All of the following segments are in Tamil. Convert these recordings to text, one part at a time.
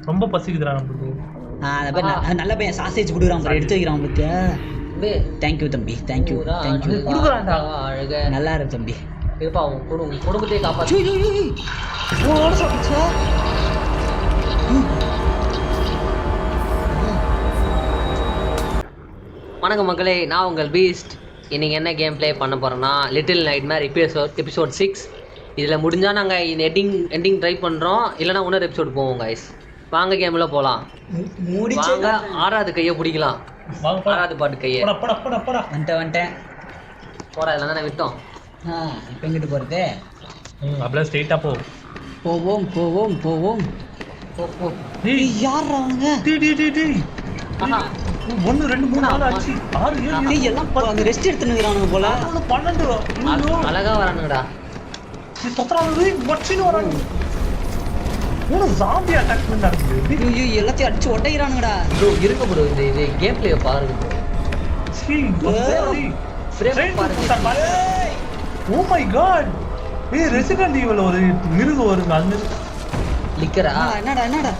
ரொம்ப பசிக்குதுடா நமக்கு. அந்த பேர் நல்ல பையன் சாசேஜ் கொடுக்குறான் பாரு, எடுத்து வைக்கிறான் பத்தியா. தேங்க்யூ தம்பி, தேங்க்யூ தேங்க்யூ. கொடுக்குறான்டா அழக நல்லா இருக்கு தம்பி. இருப்பா உன் குடும்பத்தையே காப்பாற்று. வணக்கம் மக்களே, நான் உங்கள் பீஸ்ட். இன்றைக்கி என்ன கேம் ப்ளே பண்ண போகிறோன்னா லிட்டில் நைட்மேர் எபிசோட் 6. இதில் முடிஞ்சால் நாங்கள் எண்டிங் ட்ரை பண்ணுறோம், இல்லைனா இன்னொரு எபிசோடு போவோம் கைஸ். வாங்க கேமில் போகலாம். வாங்க 6வது கையை பிடிக்கலாம். 6வது பாட்டு கையை வந்துட்டேன் போடா. இல்லை தானே விட்டோம். இப்போ எங்கிட்டு போகிறது? அப்படியே ஸ்ட்ரெயிட்டாக போவோம். யார் அவங்க? 1 2 3 4 5 6 7 எல்லாம் ரெஸ்ட் எடுத்துனுக்குறானுங்க போல. 12 அழகா வரானுங்கடா. நீ தொத்தறானது வச்சின வரானு. ஒரு ஜாம்பி அட்டாக் நடக்குது. ஐயோ எல்லாத்தையும் அடிச்சு ஒட்டைறானுங்கடா. ப்ரோ இருங்க ப்ரோ, இந்த கேம் ப்ளே பாருங்க ப்ரோ. ஃப்ரேம் பாருங்க. Oh my God. Resident Evil ஒரு மிருகம் வருங்க. அந்த லிக்கரா என்னடா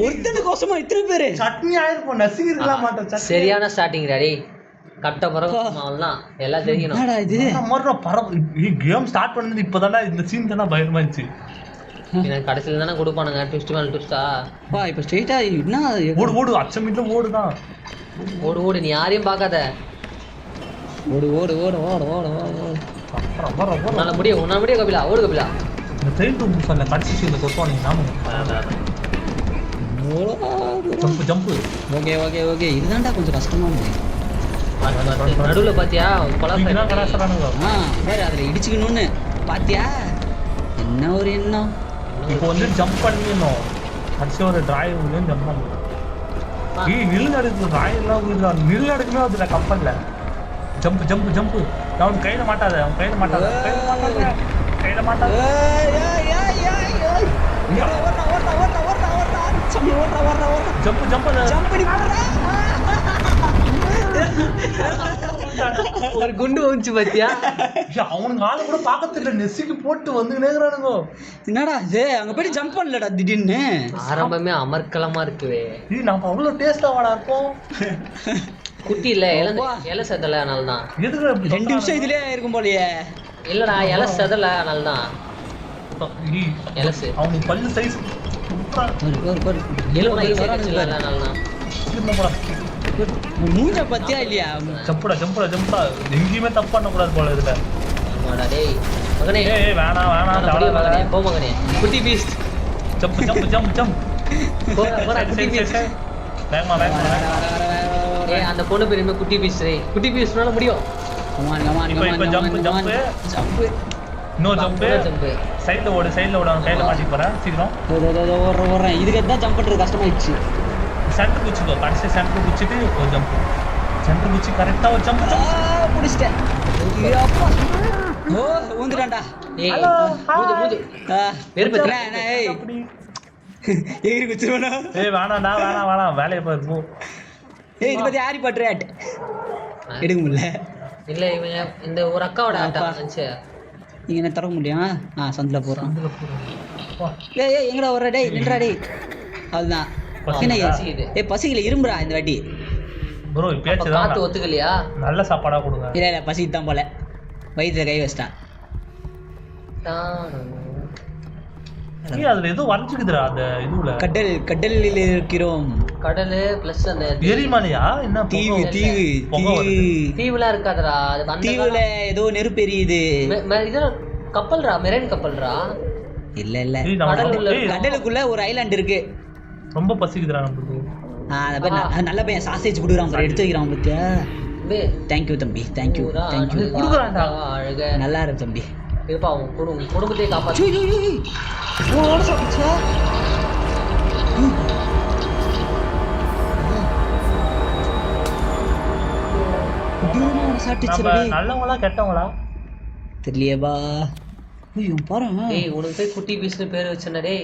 ஒருத்தன கோசமா இத்தனை பேரு சட்னி ஆயிருப்போம். நசிக்கலாம் மாட்டோம். சரியான ஸ்டார்டிங் டாடி. கட்ட பரவலாம் எல்லாம் தெரியணும். கேம் ஸ்டார்ட் பண்ணது இப்பதானே. இந்த சீன் தானே பயமா இருந்துச்சு. கடைசியில தானே கொடுப்பானுங்க ட்விஸ்ட் மேல ட்விஸ்டா. இப்ப ஸ்ட்ரைட்டா என்ன ஓடு அச்சமிட்ல ஓடுதான். ஓடு நீ யாரையும் பார்க்காத. ஓடு உன்னால முடியும் கபிலா. ஓடு கபிலா. இந்த ட்ரெயின் ரூம் சொல்ல கடைசி சீன்ல கொட்டுவானுங்க. ஜம்ப். ஓகே இதுதான்டா கொஞ்சம் கஷ்டமானது. நடுவுல பாத்தியா வேற அதுல இடிச்சுக்கணும்னு பாத்தியா? என்ன ஒரு எண்ணம். இப்போ வந்து ஜம்ப் பண்ணிடணும். கடைசி ஒரு டிராயிவ் ஜம்ப் பண்ணணும். நில் நடக்குது. டிராயிவ்லாம் நில் நடக்குமே அதுல கப்பல்ல. ஜம்ப். அவன் கையில மாட்டாத. ஒரு குண்டு வந்துச்சு பாத்தியா? அவனுக்கு ஆளு கூட பாக்கத்துல நெசிக்கு போட்டு வந்து நேக்குறானுங்க. என்னடா இது அங்க போய் ஜம்ப் பண்ணலடா திடீர்னு. ஆரம்பமே அமர்க்கலமா இருக்குவே. நம்ம அவ்வளவு டேஸ்டா வாடா இருக்கோம். குட்டி இல்ல இலை செதல அதனாலதான். 2 நிமிஷம் இதுலயே இருக்கும் போலயே. இல்லடா இலை செதல அதனாலதான். அவனுக்கு பல்லு சைஸ் மூஞ்ச பத்தியா இல்லையா? ஜம்புடா எங்கேயுமே தப்பு பண்ண கூடாது போல இதுல. மகனே வேணாம் போ மகனே. குட்டி பீஸ்ட் ஜம்ப் குட்டி பீஸ்ட். அந்த பொண்ணு பேர் என்ன? குட்டி பீஸ். குட்டி பீஸ்னால முடியும். ஜம்ப் சைடுல ஓடு. அவன் கையில மாட்டிக்க போறேன். சீக்கிரம் ஓடுறேன். இதுக்கு தான் ஜம்ப் பண்றது கஷ்டமாயிடுச்சு. சென்டர் குச்சிக்கோ. கடைசி சென்டர் குச்சிட்டு ஒரு ஜம்ப். சென்டர் குச்சி கரெக்டா ஒரு ஜம்ப் முடிச்சிட்டேன். ஊந்துட்டான்டா. எகிரி குச்சிருவா. வேணாம் வேலையை பாரு. இது பத்தி ஹாரி பாட்டர் ஆட் எடுக்க முடியல. இல்ல இவங்க இந்த ஒரு அக்காவோட ஆட்டா இருந்துச்சு. நீங்க என்ன தர முடியும்? சந்தில போறோம். எங்கடா ஒரு டேய் நின்றா டேய். அதுதான் பசிக்கல இரும்புறா இந்த வாட்டி. ப்ரோ பேச்சு தான் காத்து ஒத்துக்கலையா? நல்ல சாப்பாடா கொடுங்க. இல்ல பசிக்கு தான் போல. வயித்துல கை வச்சிட்டான். அதுல ஏதோ வரைஞ்சுக்குதுடா அந்த இதுல. கடலில் இருக்கிறோம். கடல் பிளஸ் அந்த எரிமலையா என்ன? தீவுலாம் இருக்காதடா. தீவுல ஏதோ நெருப்பு எரியுது. இது கப்பல்ரா, மெரைன் கப்பல்ரா. இல்ல கடலுக்குள்ள ஒரு ஐலாண்ட் இருக்கு. ரொம்ப பசிக்குதுடா நமக்கு. அந்த பேர் நல்ல பையன் சாசேஜ் கொடுக்குறான் பாரு, எடுத்து வைக்கிறான் பத்தியா. தேங்க்யூ தம்பி, தேங்க்யூ கொடுக்குறான்டா. அழக நல்லா இருக்கு தம்பி. இருப்பா உன் குடும்பத்தையே காப்பாற்று. நல்லவங்களா கெட்டவங்களா தெரியலையேபா. பாரு உனக்கு போய் குட்டி பீஸ்னு பேர் வச்சனே.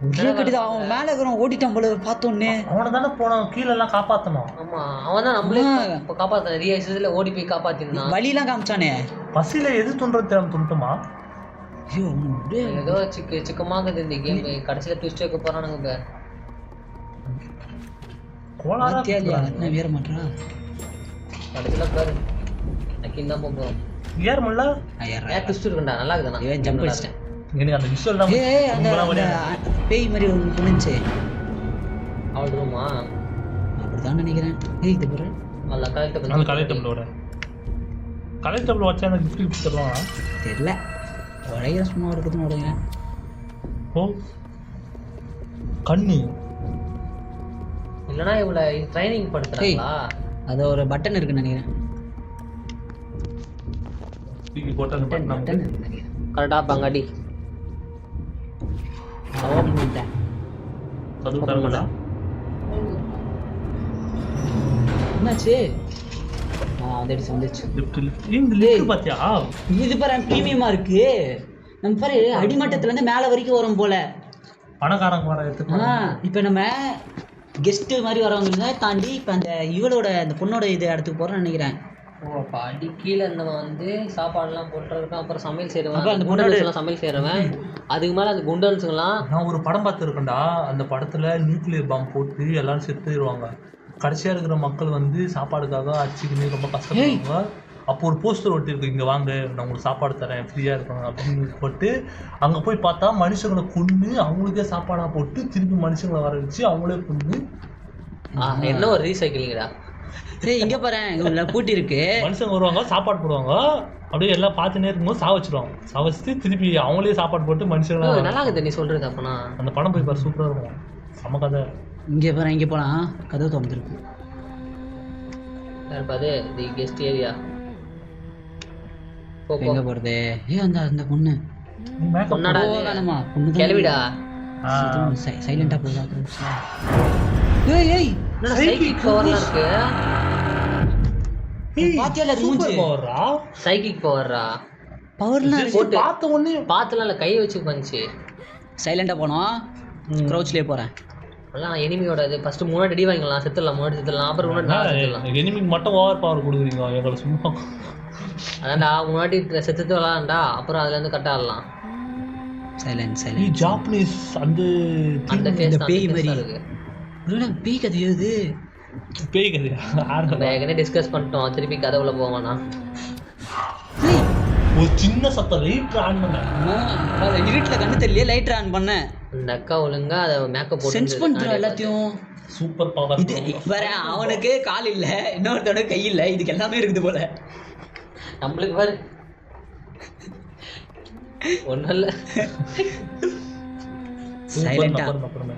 அவன் மேல இருக்கிறவன் ஓடிட்டான் போல பார்த்தோன்னே. அவனை தானே போனோம் கீழே எல்லாம் காப்பாத்தணும். ஆமா அவன் தான் நம்மளே காப்பாத்த. ரியல்ல ஓடி போய் காப்பாத்தினான். வழியெல்லாம் காமிச்சானே. பசியில எது துன்றது துண்டுமா? ஐயோ அப்படியே ஏதோ சிக்கமாகுது இந்த கேம். கடைசியில ட்விஸ்ட் வைக்க போறானுங்க இப்ப. கோளாரா தேலியா என்ன வேற மாட்டா கடைசியில பாரு நக்கின் தான் போறோம். ஏர் மல்ல ஏன் ட்விஸ்ட் இருக்குடா, நல்லா இருக்குடா. இவன் ஜம்ப் அடிச்சிட்டேன். எனக்கு அந்த விஷுவல் தான் ஏய் அந்த பேய் மாதிரி ஒன்று புனிஞ்சு அவள் ரூமா அப்படிதான் நினைக்கிறேன். ஏய் இது பாரு அல்ல அந்த கலெக்டபிளோட கலெக்டபிள் வச்சா எனக்கு கிஃப்ட் தருவாங்க தெரியல. உடையிற சும்மா இருக்குதுன்னு உடையிறேன். ஓ கண்ணு இல்லனா இவள ட்ரைனிங் படுத்துறாங்களா? அது ஒரு பட்டன் இருக்குன்னு நினைக்கிறேன். தூக்கி போட்டு அந்த பட்டன் பட்டன் இருக்குன்னு நினைக்கிறேன். கரெக்டா பங்காடி ஓபன் பண்ணிட்டேன். அது தரமாடா. என்னாச்சு? வந்துடுச்சு. இந்த லிஃப்ட் பாத்தியா? இது பாரு பிரீமியமா இருக்கு. நம்ம பாரு அடிமட்டத்துல இருந்து மேல வரைக்கும் வரும் போல. பணக்காரங்க வர எடுத்து. இப்போ நம்ம கெஸ்ட் மாதிரி வரவங்க தாண்டி இப்போ அந்த இவளோட அந்த பொண்ணோட இது இடத்துக்கு போறோம்னு நினைக்கிறேன். ஓ அப்ப அடி கீழே இருந்தவன் வந்து சாப்பாடுலாம் போட்டுருக்கான். அப்புறம் சமையல் செய்யறவன், அப்புறம் அந்த குண்டன்ஸ்லாம் சமையல் செய்யறவன், அதுக்கு மேல அந்த குண்டன்ஸுங்களாம். நான் ஒரு படம் பார்த்துருக்கேன்டா. அந்த படத்துல நியூக்ளியர் பாம்பு போட்டு எல்லாரும் செத்துருவாங்க. கடைசியா இருக்கிற மக்கள் வந்து சாப்பாடுக்காக அடிச்சுக்கின்னு ரொம்ப கஷ்டப்படுவாங்க. அப்போ ஒரு போஸ்டர் ஒட்டிருக்கு, இங்கே வாங்க நான் உங்களுக்கு சாப்பாடு தரேன் ஃப்ரீயாக இருக்காங்க அப்படின்னு போட்டு அங்கே போய் பார்த்தா மனுஷங்களை கொன்று அவங்களுக்கே சாப்பாடாக போட்டு திருப்பி மனுஷங்களை வர வச்சு அவங்களே கொன்று. என்ன ஒரு ரீசைக்கிளிங்கடா. ஏய் இங்கே பாரு இங்கே பூட்டி இருக்கு. மனுஷங்க வருவாங்க சாப்பாடு போடுவாங்க, அப்படியே எல்லாம் பார்த்துனே இருக்கும்போது சாவச்சிருவாங்க. சாவச்சிட்டு திருப்பி அவங்களே சாப்பாடு போட்டு மனுஷங்களா. நல்லா இருக்குது நீ சொல்றது. அப்பனா அந்த படம் போய் பாரு, சூப்பராக இருக்கும். செம்ம கதை. இங்கே பாரு இங்கே போகலாம், கதவு திறந்துருக்கு. அது தி கெஸ்ட் ஏரியா. எங்க போறது? அந்த அந்த பொண்ணு பொண்ணாடா வேணாமா? பொண்ணு கிளவிடா. சைலண்டா போதா? ஏய் ஏய் சைக்கிக் பவர்லாம் இருக்கு. பாத்தியால மூஞ்சி பவர்ரா, சைக்கிக் பவர்ரா. பவர்லாம் போட்டு பார்த்த உடனே பாத்துலாம் இல்ல, கை வச்சு பஞ்சி. சைலண்டா போனோம். க்ரௌச்லயே போறேன். எல்லாம் எனிமியோட இது ஃபர்ஸ்ட் முன்னாடி அடி வாங்கிடலாம், செத்துடலாம், முன்னாடி செத்துடலாம், அப்புறம் முன்னாடி எனிமிக்கு மட்டும் ஓவர் பவர் கொடுக்குறீங்க எங்களை சும்மா. அதான்டா முன்னாடி செத்து விளாண்டா, அப்புறம் அதுல இருந்து கட் ஆடலாம். Silent silent. ஜாப்பனீஸ் அந்த அந்த ஃபேஸ் பேய் மாதிரி இருக்கு. இல்ல பேய் கதை இது. பேய் கதையா? நம்ம ஏற்கனவே டிஸ்கஸ் பண்ணிட்டோம், திருப்பி கதை உள்ள போவானா? ஒரு சின்ன சத்தம் லைட் ஆன் பண்ண. இருட்டுல கண்ணு தெரியல, லைட் ஆன் பண்ண. இந்த அக்கா ஒழுங்கா அதை மேக்கப் போட்டு சென்ஸ் பண்றா எல்லாத்தையும். Super power. இது வேற அவனுக்கு கால் இல்ல, இன்னொருத்தோட கை இல்ல, இதுக்கு எல்லாமே இருக்குது போல. நம்மளுக்கு பாரு ஒன்றும் இல்லை. சைலண்டா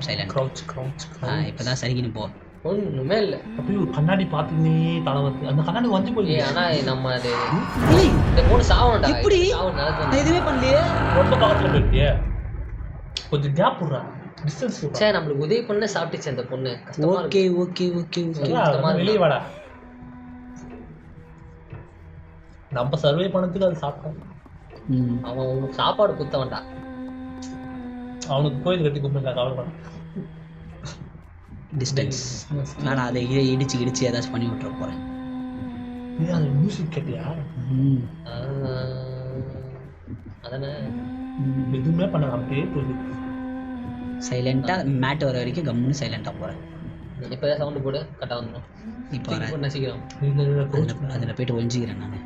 சைலண்ட். Crouch crouch. இப்பதான் சரிக்கின்னு போ. ஒன்றுமே இல்லை. அப்படியே ஒரு கண்ணாடி பார்த்துக்கினே தலை வந்து அந்த கண்ணாடி வந்து போய். ஆனா நம்ம அது இந்த பொண்ணு சாவணும்டா. எப்படி நான் எதுவுமே பண்ணலையே. ரொம்ப பக்கத்துல போயிட்டியே, கொஞ்சம் கேப் விடுறா, டிஸ்டன்ஸ் விடுறா. சரி நம்மளுக்கு உதவி பண்ண சாப்பிட்டுச்சு அந்த பொண்ணு. Okay okay okay okay. வெளியே வாடா, நம்ம சர்வே பண்ணதுக்கு அது சாப்பிட்டான். அவன் உனக்கு சாப்பாடு குத்தவன்டா. அவனுக்கு கோயில் கட்டி கும்பிட்டு கவலைப்பட. டிஸ்டன்ஸ் நான் அதை இடிச்சு இடிச்சு ஏதாச்சும் பண்ணி விட்டுற போறேன். நீ அந்த மியூசிக் கேட்டியா? அதானே எதுவுமே பண்ண அப்படியே போகுது. சைலண்டா மேட் வர வரைக்கும் கம்முன்னு சைலண்டா போறேன். இப்போ சவுண்டு போடு, கரெக்டாக வந்துடும். இப்போ நசிக்கிறோம். அதில் போயிட்டு ஒழிஞ்சிக்கிறேன் நான்.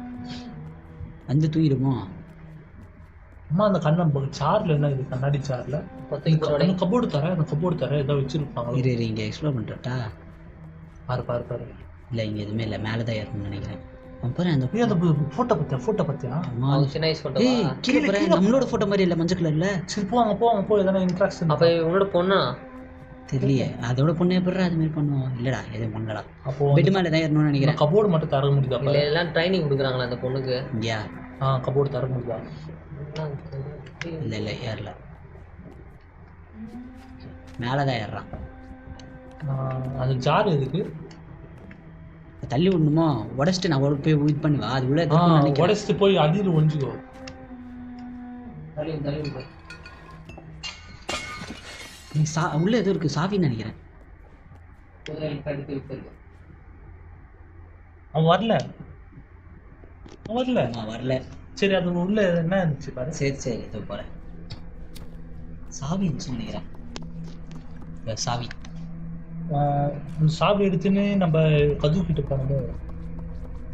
வந்து தூங்கிடுமோ அம்மா? அந்த கண்ணை சார்ல என்ன இது? கண்ணாடி சார்ல கபோர்டு தர, அந்த கபோர்டு தர ஏதோ வச்சிருப்பாங்க. இரு இங்கே எக்ஸ்ப்ளோர் பண்ணுறட்டா. பாரு பாரு பாரு. இல்லை இங்கே எதுவுமே இல்லை, மேலே தான் ஏறணும்னு நினைக்கிறேன். பாரு அந்த ஃபோட்டோ பத்தியா? ஃபோட்டோ பத்தியா? சின்ன வயசு ஃபோட்டோ. கீழே பாரு, நம்மளோட ஃபோட்டோ மாதிரி இல்லை, மஞ்சள் கலர்ல. சரி போவாங்க போவாங்க போ, எதனா இன்ட்ராக்ஷன். அப்போ உன்னோட பொண்ணா தெரியலையே, அதோட பொண்ணு எப்படி அது மாதிரி பண்ணுவோம்? இல்லடா எதுவும் பண்ணலடா. அப்போ பெட் மேலே தான் ஏறணும்னு நினைக்கிறேன். கபோர்டு மட்டும் தர முடியுதா? இல்லை எல்லாம் ட்ரைனிங் கொடுக்குறாங்களா அந்த பொண்ணுக்கு? இங்கேயா? கபோர்டு தர முடியுதா? இல்லை இல்லை ஏறல, மேலே தான் ஏறுறான். அது ஜார் எதுக்கு தள்ளி விடணுமோ? உடச்சிட்டு நான் போய் இது பண்ணுவா, அது உள்ள உடச்சிட்டு போய் அடியில் ஒழிஞ்சுக்கோ. நீ உள்ள ஏதோ இருக்கு, சாவின்னு நினைக்கிறேன். அவன் வரல, வரல வரல. சரி அது உள்ள என்ன இருந்துச்சு பாரு. சரி இதோ போகிறேன். சாவி இருந்துச்சு நினைக்கிறேன். சாவி அந்த சாவி எடுத்துன்னு நம்ம கதவு கிட்ட போனோமோ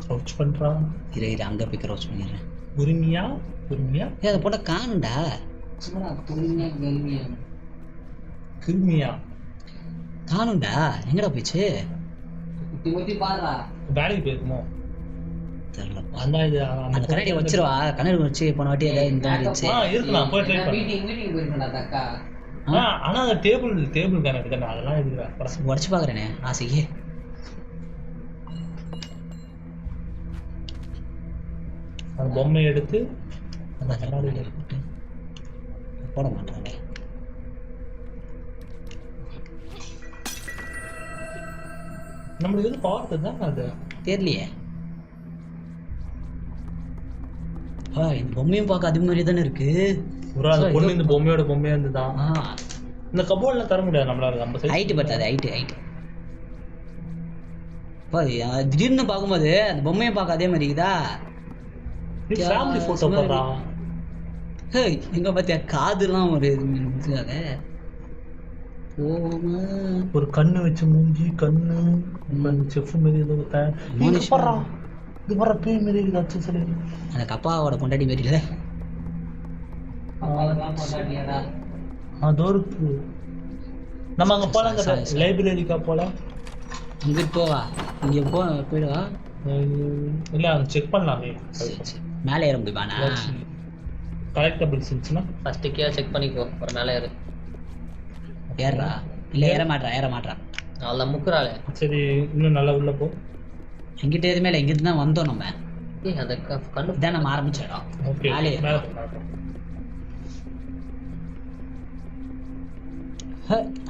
க்ரௌச் பண்ணுறான். இரு அங்கே போய் க்ரௌச் பண்ணிடுறேன். பொறுமையா அதை போட்ட காணுண்டா. கிருமியா காணுண்டா, எங்கடா போயிடுச்சு? வேலைக்கு போயிருக்குமோ தெரியல. அந்த இது அந்த கண்ணாடி வச்சிருவா, கண்ணாடி வச்சு போன வாட்டி ஏதாவது இந்த மாதிரி இருந்துச்சு. இருக்கலாம், போய் ட்ரை பண்ணு. ஆனா அந்த டேபிள் கணக்கு தானே, அதெல்லாம் எதுக்கு உடச்சு பாக்குறேனே ஆசைக்கு. அந்த பொம்மையை எடுத்து அந்த கண்ணாடியில் போட்டு போட மாட்டாங்க. நம்மளுக்கு எது பார்த்தது தான் அது தெரியலையே. இந்த பொம்மையும் பார்க்க அது மாதிரி தானே இருக்கு. ஒரு அந்த பொண்ணு இந்த பொம்மையோட பொம்மையா இருந்துதான். இந்த கபோர்ட்லாம் தர முடியாது நம்மளால. நம்ம ஹைட்டு பத்தாது. ஹைட்டு திடீர்னு பார்க்கும்போது அந்த பொம்மையை பார்க்க அதே மாதிரி இருக்குதா? ஃபேமிலி போட்டோ போடுறா. எங்க பார்த்தியா காதுலாம் ஒரு இதுக்காக ஒரு கண்ணு வச்சு மூஞ்சி கண்ணு செஃப் மாரி ஏதோ போடுறா. இது போடுற பேய் மாரி இருக்குது. சரி அந்த கப்பாவோட பொண்டாட்டி மாரி இல்லை. அதோ இருக்கு. நம்ம அங்க போலாம், லைப்ரரிக்கா போலாம். இங்கிட்டு போவா, இங்கே போயிடுவா. இல்லை அங்கே செக் பண்ணலாமே. மேலே ஏற முடியுமாண்ணா? கலெக்டபிள்ஸ் இருந்துச்சுன்னா ஃபஸ்ட்டு கீழே செக் பண்ணிக்கோ. ஒரு மேலே ஏறா இல்லை ஏற மாட்றா. அவ்வளோ முக்குறாளே. சரி இன்னும் நல்லா உள்ள போ. எங்கிட்ட எதுவுமே இல்லை, இங்கிட்டு தான் வந்தோம் நம்ம. அந்த கண்டு தான் நம்ம ஆரம்பிச்சிடறோம். மேலே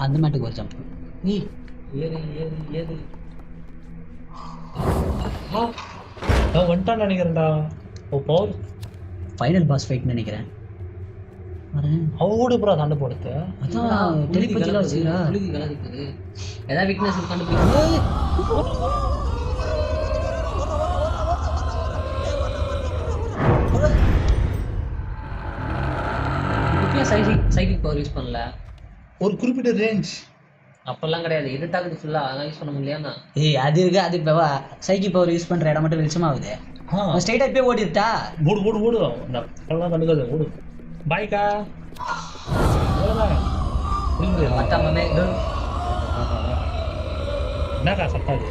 அந்த மாட்டுக்கு ஒரு ஜம்ப். ஏறு வந்துட்டான்னு நினைக்கிறேன்டா. பவர் ஃபைனல் பாஸ் ஃபைட் நினைக்கிறேன். அவங்களோட பூரா சண்டை போடுது. அதான் டெலிபதிலாம் வச்சுக்கிறா. ஏதாவது வீக்னஸ் கண்டுபிடிக்கணும். சைக்கிள் பவர் யூஸ் பண்ணல. ஒரு குறிப்பிட்ட ரேஞ்ச் அப்பெல்லாம் கிடையாது. இருட்டாக்குது ஃபுல்லா, அதெல்லாம் யூஸ் பண்ண முடியாதுண்ணா. அது இருக்கு. அது இப்போ சைக்கிள் பவர் யூஸ் பண்ற இடம் மட்டும் வெளிச்சமாகுது. ஸ்ட்ரைட்டா போய் ஓடிட்டா. ஓடு அதெல்லாம் கண்டுக்காது. ஓடு பாய்க்கா. என்னக்கா சத்தாது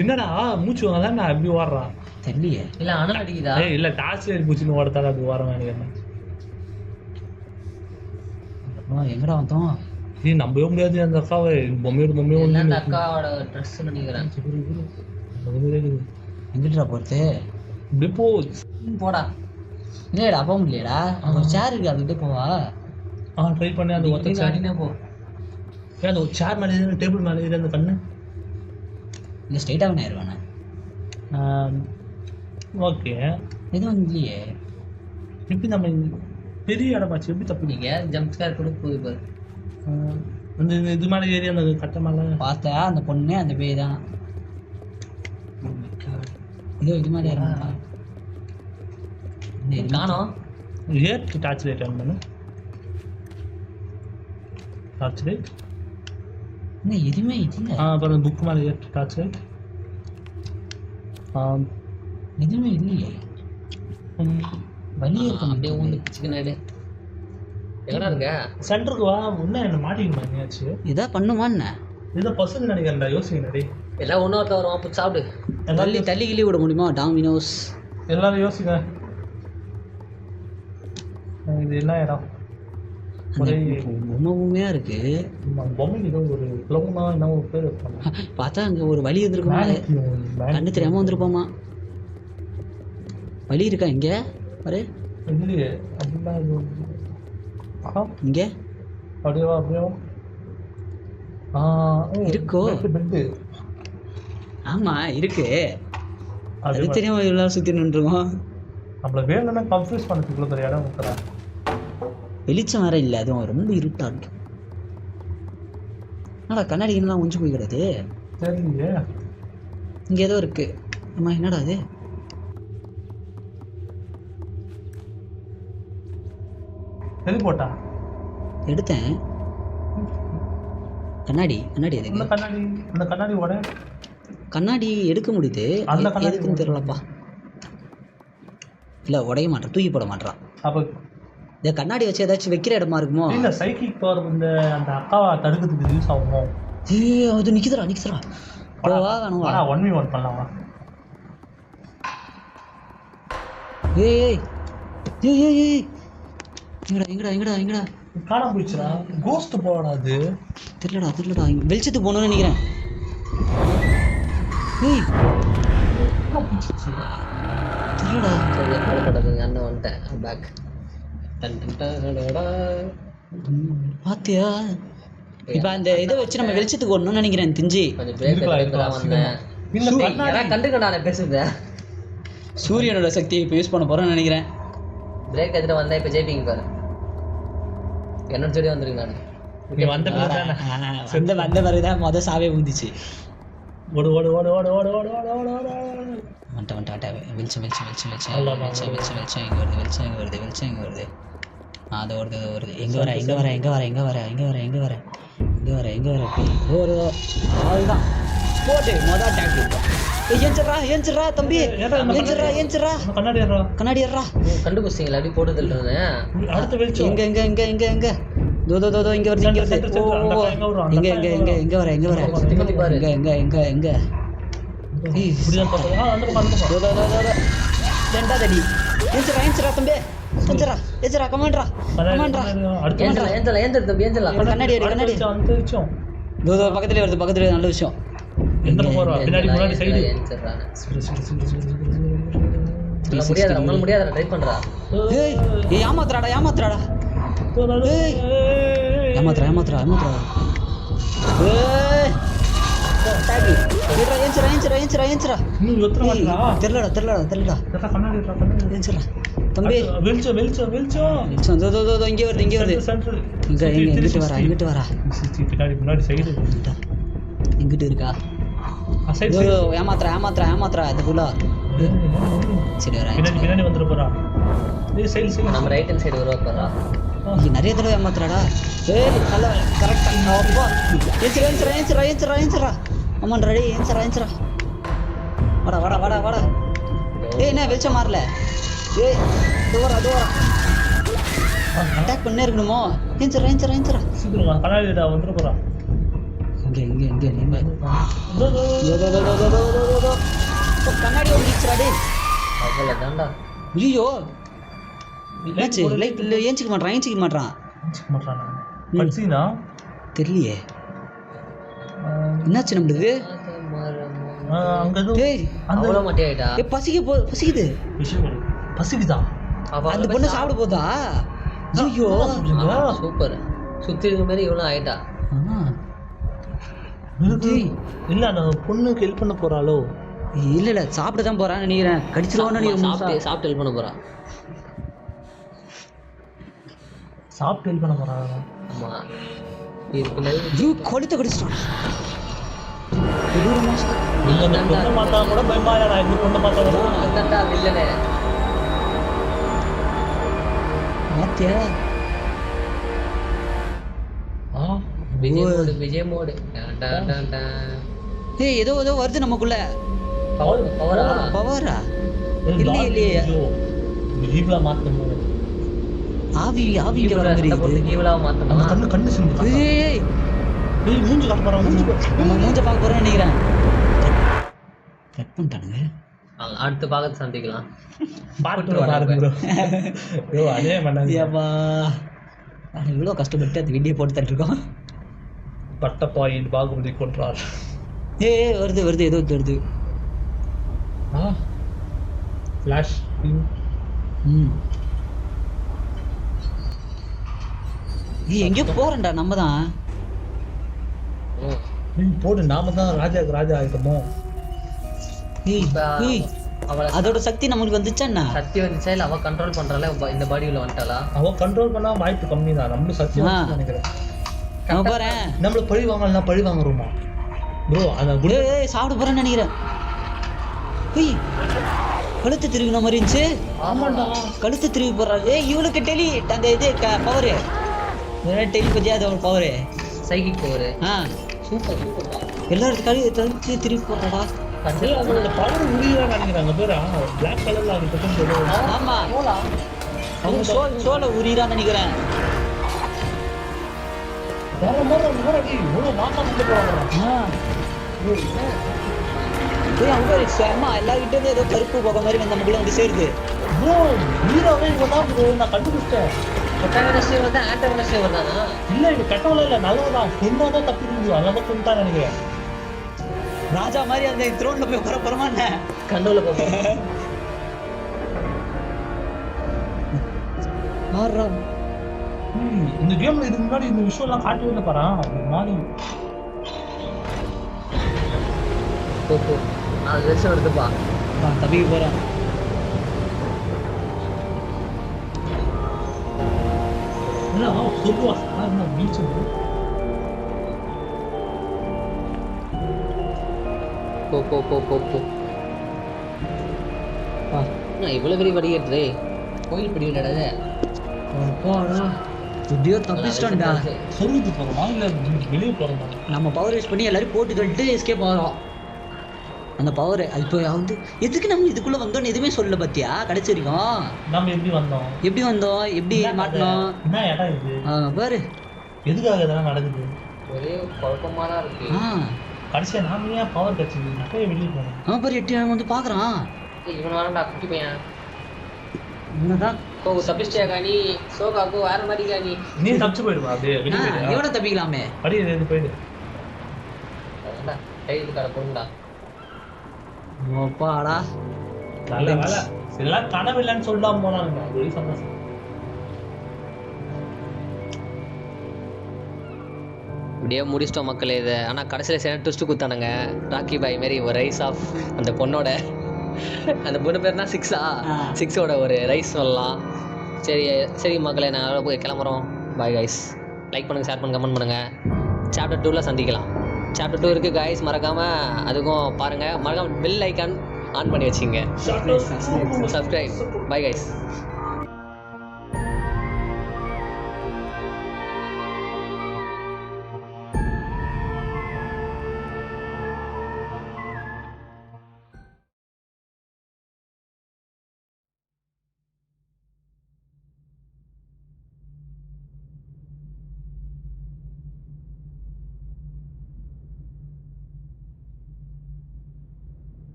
என்னடா மூச்சு வாங்கதான் நான் எப்படி ஓடுறான் தெரியலையே. இல்ல அணு அடிக்குதா? இல்ல டார்ச் பூச்சின்னு ஓடத்தால அப்படி ஓடுறான் நினைக்கிறேன். எங்கடா வந்தோம்? நம்பவே முடியாது அந்த அக்காவை. பொம்மையோட அந்த அக்காவோட ட்ரெஸ் நினைக்கிறேன். எங்கிட்டா போறது? இப்படி போடா. இல்லையடா போக முடியலடா. ஒரு சேர் இருக்கு, அதுக்கிட்டே போவா. ட்ரை பண்ணி அந்த ஒத்த சேரினே போ. அந்த ஒரு சேர் மேலே ஏறி டேபிள் மேலே ஏறி அந்த கண்ணு இல்லை ஸ்ட்ரைட்டாக ஆயிடுவானே. ஓகே எதுவும் இல்லையே. எப்படி நம்ம பெரிய இடமாச்சு எப்படி தப்பு? நீங்கள் ஜம்ப் ஸ்கேர் கூட போகுது பாரு. அந்த இது மேலே ஏறி அந்த கட்டை மேலே பார்த்தா அந்த பொண்ணு அந்த பேய் தான். இது மாதிரி காணோம். ஏற்று டார்ச் லைட் ஆன் பண்ணு. டார்ச் லைட் இன்னும் எதுவுமே இல்லை. அப்புறம் புக் மேலே ஏற்று டார்ச் லைட். எதுவுமே இல்லையே. வழியே இருக்கும். அப்படியே ஊந்து பிச்சுக்கினாடு. எங்கடா இருக்க? சென்டருக்கு வா. இன்னும் என்ன மாட்டிக்கணும் எங்கேயாச்சு. இதா பண்ணுமா என்ன? இதை பசங்க நினைக்கிறேன்டா. யோசிக்கணடி. எல்லாம் ஒன்றொருத்த வருவான். அப்போ சாப்பிடு. தள்ளி கிள்ளி விட முடியுமா? டாமினோஸ் எல்லாரும் யோசிங்க. இது என்ன இடம்? பொம்மையா இருக்கு. பொம்மைக்கு ஏதோ ஒரு பிளவுனா என்ன ஒரு பேர் வைப்பாங்க. பார்த்தா அங்கே ஒரு வழி இருந்திருக்குமா? கண்ணு தெரியாம வந்திருப்போமா? வழி இருக்கா இங்கே பாரு. இல்லையே அப்படிலாம் இங்கே அப்படியேவா இருக்கோ? பெட்டு. ஆமா இருக்கு. அது தெரியாம எல்லாம் சுற்றி நின்றுருக்கோம். நம்மள வேணும்னா கன்ஃபியூஸ் பண்ணதுக்குள்ள ஒரு இடம் வைக்கிறேன். வெளிச்சம் வேற இல்லை, அதுவும் ரொம்ப இருட்டா இருக்கு. ஆனால் கண்ணாடி என்னலாம் ஒஞ்சி போய்கிறது. தெரியலையே. இங்க ஏதோ இருக்கு. அம்மா என்னடா அது? டெலிபோர்ட்டா? எடுத்தேன். கண்ணாடி இந்த எதுக்கு? கண்ணாடி, இந்த கண்ணாடி உட. கண்ணாடி எடுக்க முடியுது. அந்த கண்ணாடி எதுக்குன்னு தெரியலப்பா. இல்ல உடைய மாட்டான், தூக்கி போட மாட்டான். அப்ப இந்த கண்ணாடி வச்சு ஏதாச்சும் வைக்கிற இடமா இருக்குமோ? இல்ல சைக்கிக் பவர் இந்த அந்த அக்காவை தடுக்கிறதுக்கு யூஸ் ஆகுமோ? ஏய் அது நிக்குதுடா. வா வேணும் வா. 1v1 பண்ணலாமா? ஏய் ஏய் ஏய் ஏய் எங்கடா காணாம போயிடுச்சுடா. கோஸ்ட் போடா அது. தெரியலடா. வெளிச்சத்துக்கு போகணும்னு நினைக்கிறேன். ஏய் தெரியலடா. சரி கவலைப்படாதீங்க, அண்ணன் வந்துட்டேன். பேக் பாத்தியா? இப்ப அந்த இதை வச்சு நம்ம வெளிச்சத்துக்கு ஓடணும்னு நினைக்கிறேன் தெரிஞ்சு. கொஞ்சம் பிரேக் எடுத்துலாம் வந்தேன். கண்டுக்கடா நான் பேசுறேன். சூரியனோட சக்தியை இப்போ யூஸ் பண்ண போறேன்னு நினைக்கிறேன். பிரேக் எடுத்துட்டு வந்தேன். இப்போ ஜெயிப்பீங்க பாரு. என்னோட சொல்லி வந்துருங்க. நான் நீ வந்த பிறகுதான் மொதல் சாவே ஊந்துச்சு. ஓடு. வந்துட்டேன். வெளிச்சம் இங்க வருது. அது வருது. எங்க வர ஒரு ஆள்தான் போட்டு மொதல் அட்டாக். ஏஞ்சிரா தம்பி, ஏஞ்சிரா. கண்ணாடி ஏறா. கண்டுபிடிச்சிங்களா? அப்படி போட்டுதல் அடுத்த வெளிச்சம் எங்க இங்க வருது. எங்க ரெண்டாவது அடி. ஏஞ்சிரா தம்பி, ஏஞ்சிரா கமாண்ட்ரா. கண்ணாடி பக்கத்துல வருது. நல்ல விஷயம். முடியாத ட்ரை பண்றா. ஏமாத்துறாடா. ஏஞ்சிரா. தெரியலடா. தம்பி வெளிச்சம் இங்க வருது. இங்கிட்டு வரா. இங்கிட்டு இருக்கா? ஏமாத்துறா அது புலா. சரி பின்னாடி வந்துட போறா. நம்ம ரைட் ஹேண்ட் சைடு வருவா போறா. நிறைய தடவை ஏமாத்துறாடா. ஏய் நல்ல கரெக்டா. அப்பா ஏஞ்சிரா. அம்மான் ரெடி. ஏஞ்சிரா. வாடா. ஏய் என்ன வெளிச்சம் மாறல? ஏய் தூரா. அட்டாக் பண்ணே இருக்கணுமோ? ஏஞ்சிரா. சீக்கிரம் கண்ணாடிடா வந்துட போறா. இங்க கண்ணாடி ஓடிச்சுடா. டேய் அவ்வளவுதான்டா. ஐயோ என்னாச்சு? லைக் இல்ல ஏஞ்சிக்க மாட்டான். பட்சினா தெரியலையே என்னாச்சு நம்மளுக்கு. அங்க ஏய் அவ்வளவு மட்டே ஆயிட்டா. பசிக்குது. பசிக்குதா? அந்த பொண்ணு சாப்பிட போதா? ஐயோ சூப்பர். சுத்தி இருக்க மாதிரி இவ்வளவு ஆயிட்டா. இல்ல அந்த பொண்ணுக்கு ஹெல்ப் பண்ண போறாளோ? இல்ல சாப்பிட தான் போறான்னு நினைக்கிறேன். கடிச்சிருவான்னு நினைக்கிறேன். சாப்பிட்டு ஹெல்ப் பண்ண போறா. சாப்பிட்டு ஹெல்ப் பண்ண போறா. ஆமா இதுக்கு கொளுத்த கடிச்சிட்டான். பொண்ணு மாத்தா கூட பயமாடா. இந்த பொண்ணு மாத்தா கூட வில்லனே மாத்தியா? விஜய் மோடு. ஏய் ஏதோ வருது நமக்குள்ள. பவரா? இல்லையே. ஜீவ்லா மாத்தணும். ஆவி இங்க வர மாதிரி இருக்கு. ஜீவ்லா மாத்தணும். அந்த கண்ணு சிம்பிள். ஏய் மூஞ்சி காட்ட போறோம். நம்ம மூஞ்ச பார்க்க போறோம்னு நினைக்கிறேன். கட் பண்ணிட்டானுங்க. அடுத்து பார்த்து சந்திக்கலாம். பாருங்க ப்ரோ. அதே பண்ணாங்க. ஏப்பா இவ்வளோ கஷ்டப்பட்டு அந்த வீடியோ போட்டு தட்டுருக்கோம். பட்டப்பாயில் பாகுபலி கொன்றார். வருது ஏதோ வருது. ஃபிளாஷ். எங்கேயோ போறேன்டா. நம்ம தான் போடு. நாம தான் ராஜா ஆயிட்டோமோ. அதோட சக்தி நம்மளுக்கு வந்துச்சா? சக்தி வந்துச்சா இல்ல அவ கண்ட்ரோல் பண்றால இந்த பாடியில வந்துட்டாளா? அவ கண்ட்ரோல் பண்ணா வாய்ப்பு கம்மி தான். நம்மளும் சக்தி நினைக்கிறேன். பாரு நம்மள பழி வாங்கலாம். பழி வாங்குறோமா? ப்ரோ அந்த ஏய் சாப்பிட போறேன்னு நினைக்கிறேன். ஏய் கழுத்து திருவின மாதிரி இருந்துச்சு. ஆமாண்டா கழுத்து திருவி போடுறாரு. ஏய் இவளுக்கு டெலி அந்த இது பவரு டெலி பத்தியா அது ஒரு பவரு சைக்கிக் பவர். சூப்பர் எல்லாரும் கழுத்து திருப்பி போடுறாடா. அவங்களோட பவர் உரியதான் நினைக்கிறாங்க பேர். பிளாக் கலர்ல அது பக்கம் சொல்லுவாங்க. ஆமா அவங்க சோலை உரியிறான்னு நினைக்கிறேன். எல்லார்கிட்ட ஏதோ கருப்பு போக மாதிரி நமக்குள்ள வந்து சேருது. நான் கண்டுபிடிச்சேன். தானா இல்ல இது கட்டவள இல்ல நல்லதான் கொண்டாதான் தப்பி இருந்தது. அதனால கொண்டா நினைக்கிறேன். ராஜா மாதிரி அந்த த்ரோன்ல போய் உட்கார போறமா என்ன கண்டோல போக இந்த கேம்ல இதுக்கு முன்னாடி இந்த விஷயம் எல்லாம் காட்டவே இல்லை பாரு. ஒரு மாதிரி அது வருஷம் வருதுப்பா. தப்பிக்க போறேன். சொல்லுவா பீச் இவ்வளவு பெரிய படிக்கட்டு கோயில் படி விளையாடாத. எப்படியோ தப்பிச்சிட்டோம்டா. சொல்லுது போறோமா இல்ல வெளியே போறோமா? நம்ம பவர் யூஸ் பண்ணி எல்லாரும் போட்டு கட்டு எஸ்கேப் ஆகிறோம். அந்த பவர் இப்போ வந்து எதுக்கு நம்ம இதுக்குள்ள வந்தோம்னு எதுவுமே சொல்லல பாத்தியா கடைசி வரைக்கும். நம்ம எப்படி வந்தோம் எப்படி மாட்டணும் என்ன இடம் இது பாரு. எதுக்காக இதெல்லாம் நடக்குது? ஒரே குழப்பமா தான் இருக்கு. கடைசியா நாம ஏன் பவர் கட்சி நிறைய வெளியே போனோம். அவன் பாரு எட்டி வந்து பாக்குறான். இவன் வேணாம்டா குட்டி பையன். என்னதான் தப்பிச்சிட்டியா காணி சோகாக்கு வேற மாதிரி காணி. நீ தப்பிச்சு போயிடுவா அப்படியே வெளியே போயிடு. எவ்வளோ தப்பிக்கலாமே படி இது போயிடு. கைது கடை பொருண்டா. ஓப்பாடா நல்ல வேலை எல்லாம் கனவு இல்லைன்னு சொல்லாம போனாங்க. அது ஒரு சந்தோஷம். இப்படியே முடிச்சிட்டோம் மக்களே இதை. ஆனால் கடைசியில் சில ட்விஸ்ட்டு கொடுத்தானுங்க. ராக்கி பாய் மாரி ஒரு ரைஸ் ஆஃப் அந்த பொண்ணோட அந்த பொண்ணு பேர்னா 6 ஒரு ரைஸ் சொல்லலாம். சரி மக்களே நான் போய் கிளம்புறோம். Bye guys. லைக் பண்ணுங்கள், ஷேர் பண்ணுங்கள், கமெண்ட் பண்ணுங்கள். சாப்டர் 2ல் சந்திக்கலாம். சாப்டர் 2 இருக்குது கைஸ். மறக்காமல் அதுக்கும் பாருங்கள். மறக்காமல் பெல் ஐக்கான் ஆன் பண்ணி வச்சுங்க. சப்ஸ்கிரைப். Bye guys.